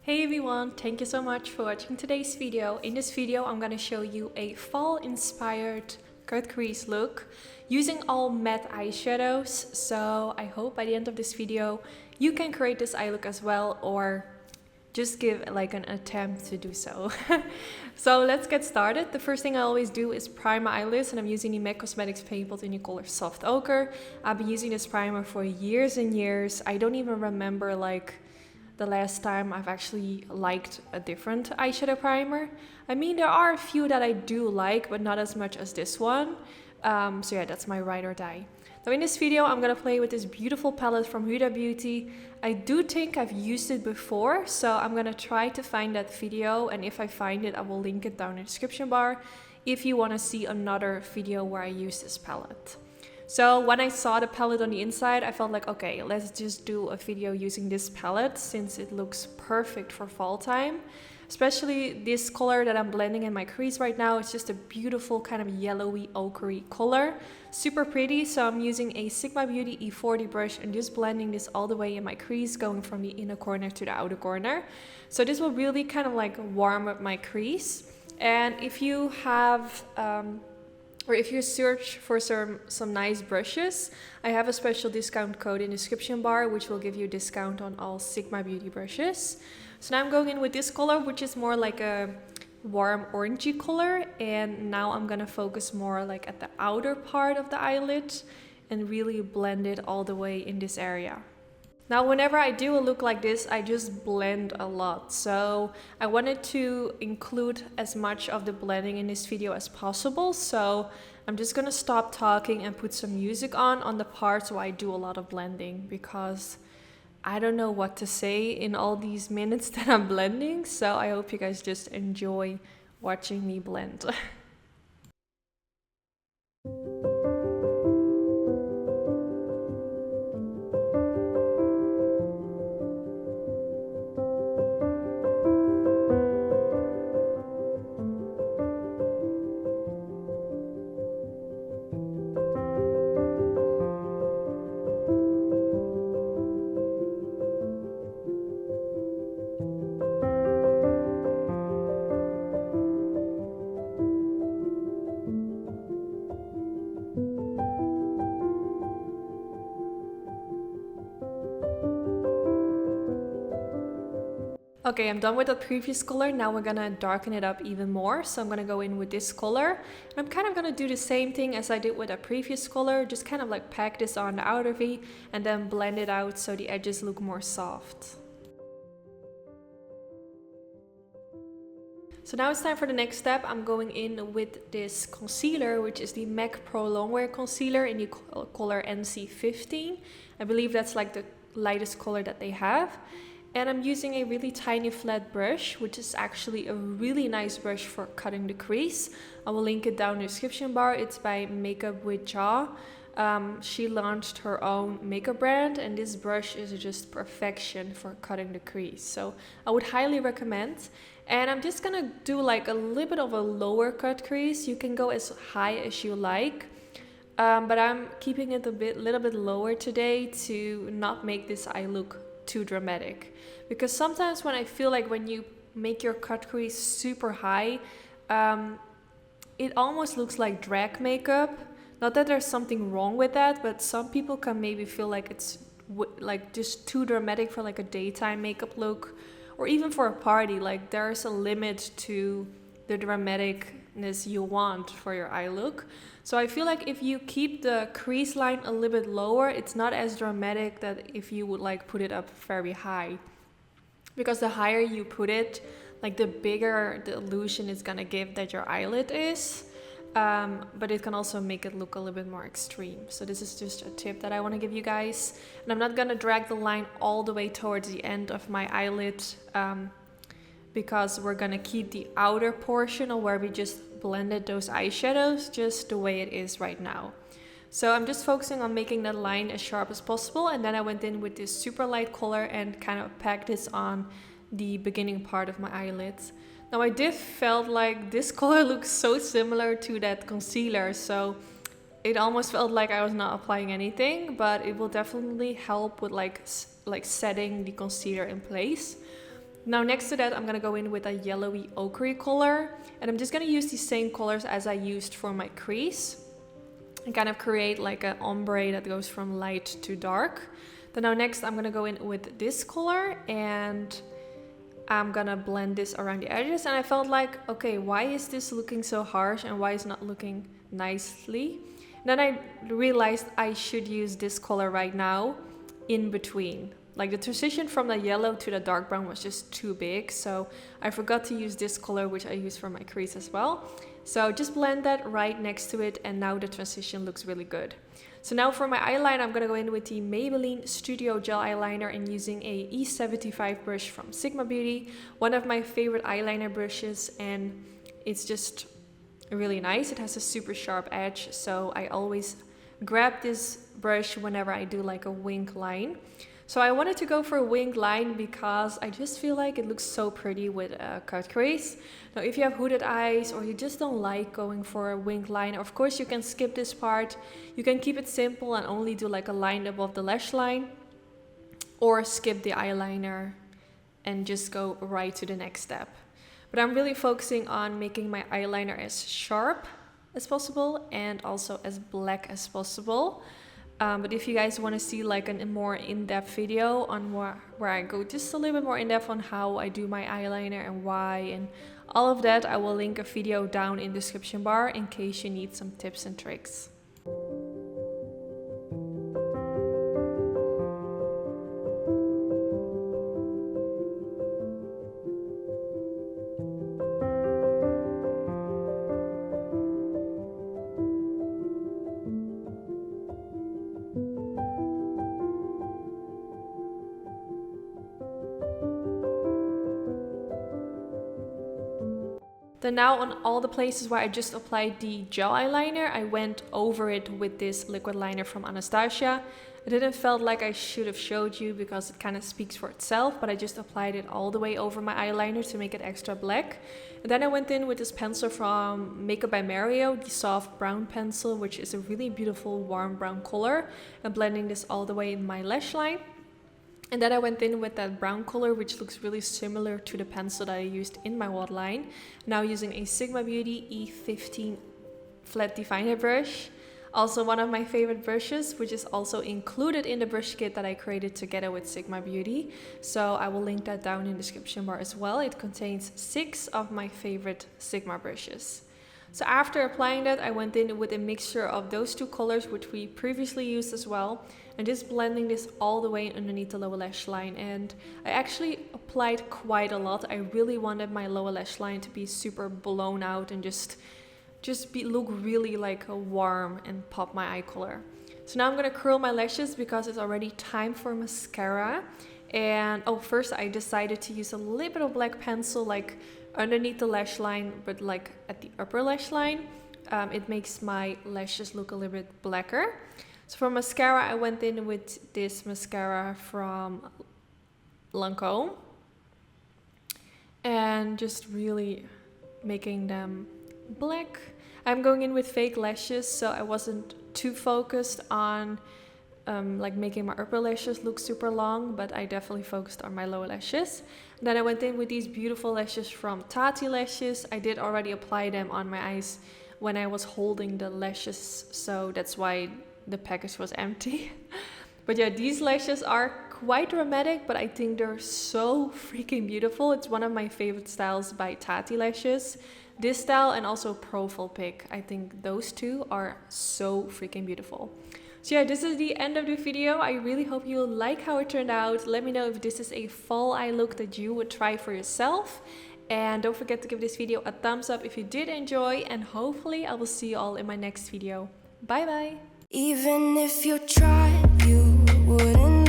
Hey everyone, thank you so much for watching today's video. In this video I'm gonna show you a fall inspired cut crease look using all matte eyeshadows. So I hope by the end of this video you can create this eye look as well, or just give like an attempt to do so. So let's get started. The first thing I always do is prime my eyelids, and I'm using the MAC Cosmetics Paint Pot in the color Soft Ochre. I've been using this primer for years and years. I don't even remember like the last time I've actually liked a different eyeshadow primer. I mean, there are a few that I do like, but not as much as this one. So yeah, that's my ride or die. Now in this video, I'm gonna play with this beautiful palette from Huda Beauty. I do think I've used it before, so I'm gonna try to find that video, and if I find it, I will link it down in the description bar if you wanna see another video where I use this palette. So when I saw the palette on the inside, I felt like, okay, let's just do a video using this palette since it looks perfect for fall time. Especially this color that I'm blending in my crease right now. It's just a beautiful kind of yellowy ochre color. Super pretty. So I'm using a Sigma Beauty E40 brush and just blending this all the way in my crease, going from the inner corner to the outer corner. So this will really kind of like warm up my crease. And if you have or if you search for some nice brushes, I have a special discount code in the description bar, which will give you a discount on all Sigma Beauty brushes. So now I'm going in with this color, which is more like a warm orangey color. And now I'm gonna focus more like at the outer part of the eyelid and really blend it all the way in this area. Now, whenever I do a look like this, I just blend a lot. So I wanted to include as much of the blending in this video as possible. So I'm just gonna stop talking and put some music on the parts where I do a lot of blending, because I don't know what to say in all these minutes that I'm blending. So I hope you guys just enjoy watching me blend. Okay, I'm done with the previous color. Now we're gonna darken it up even more. So I'm gonna go in with this color. And I'm kind of gonna do the same thing as I did with the previous color. Just kind of like pack this on the outer V and then blend it out so the edges look more soft. So now it's time for the next step. I'm going in with this concealer, which is the MAC Pro Longwear Concealer in the color NC15. I believe that's like the lightest color that they have. And I'm using a really tiny flat brush, which is actually a really nice brush for cutting the crease. I will link it down in the description bar. It's by Makeupbymario. She launched her own makeup brand, and this brush is just perfection for cutting the crease. So I would highly recommend. And I'm just gonna do like a little bit of a lower cut crease. You can go as high as you like. But I'm keeping it a little bit lower today to not make this eye look too dramatic, because sometimes when I feel like when you make your cut crease super high, it almost looks like drag makeup. Not that there's something wrong with that, but some people can maybe feel like it's like just too dramatic for like a daytime makeup look, or even for a party. Like there's a limit to the dramaticness you want for your eye look. So I feel like if you keep the crease line a little bit lower, it's not as dramatic that if you would like put it up very high. Because the higher you put it, like the bigger the illusion it's gonna give that your eyelid is. But it can also make it look a little bit more extreme. So this is just a tip that I want to give you guys. And I'm not gonna drag the line all the way towards the end of my eyelid, because we're gonna keep the outer portion of where we just blended those eyeshadows just the way it is right now. So I'm just focusing on making that line as sharp as possible, and then I went in with this super light color and kind of packed this on the beginning part of my eyelids. Now I did felt like this color looks so similar to that concealer, so it almost felt like I was not applying anything, but it will definitely help with like setting the concealer in place. Now next to that, I'm gonna go in with a yellowy ochre color, and I'm just gonna use the same colors as I used for my crease and kind of create like an ombre that goes from light to dark. Then now next I'm gonna go in with this color, and I'm gonna blend this around the edges. And I felt like, okay, why is this looking so harsh and why is it not looking nicely? And then I realized I should use this color right now in between. Like the transition from the yellow to the dark brown was just too big, so I forgot to use this color, which I use for my crease as well. So just blend that right next to it, and now the transition looks really good. So now for my eyeliner, I'm gonna go in with the Maybelline Studio Gel Eyeliner and using a E75 brush from Sigma Beauty, one of my favorite eyeliner brushes, and it's just really nice. It has a super sharp edge, so I always grab this brush whenever I do like a wing line. So I wanted to go for a winged line because I just feel like it looks so pretty with a cut crease. Now if you have hooded eyes or you just don't like going for a winged line, of course you can skip this part. You can keep it simple and only do like a line above the lash line, or skip the eyeliner and just go right to the next step. But I'm really focusing on making my eyeliner as sharp as possible and also as black as possible. But if you guys want to see like a more in-depth video on where I go just a little bit more in-depth on how I do my eyeliner and why and all of that, I will link a video down in the description bar in case you need some tips and tricks. Then now on all the places where I just applied the gel eyeliner, I went over it with this liquid liner from Anastasia. I didn't felt like I should have showed you because it kind of speaks for itself, but I just applied it all the way over my eyeliner to make it extra black. And then I went in with this pencil from Makeupbymario, the soft brown pencil, which is a really beautiful warm brown color, and blending this all the way in my lash line. And then I went in with that brown color, which looks really similar to the pencil that I used in my waterline. Now using a Sigma Beauty E15 flat definer brush. Also one of my favorite brushes, which is also included in the brush kit that I created together with Sigma Beauty. So I will link that down in the description bar as well. It contains 6 of my favorite Sigma brushes. So after applying that, I went in with a mixture of those two colors, which we previously used as well, and just blending this all the way underneath the lower lash line. And I actually applied quite a lot. I really wanted my lower lash line to be super blown out and just look really like a warm and pop my eye color. So now I'm gonna curl my lashes because it's already time for mascara. And first I decided to use a little bit of black pencil like underneath the lash line, but like at the upper lash line. It makes my lashes look a little bit blacker. So for mascara, I went in with this mascara from Lancome and just really making them black. I'm going in with fake lashes, so I wasn't too focused on like making my upper lashes look super long, but I definitely focused on my lower lashes. And then I went in with these beautiful lashes from Tatti lashes. I did already apply them on my eyes when I was holding the lashes, so that's why the package was empty. But yeah, these lashes are quite dramatic, but I think they're so freaking beautiful. It's one of my favorite styles by Tatti lashes. This style and also Profile Pick. I think those two are so freaking beautiful. So yeah, this is the end of the video. I really hope you like how it turned out. Let me know if this is a fall eye look that you would try for yourself. And don't forget to give this video a thumbs up if you did enjoy. And hopefully I will see you all in my next video. Bye bye! Even if you tried, you wouldn't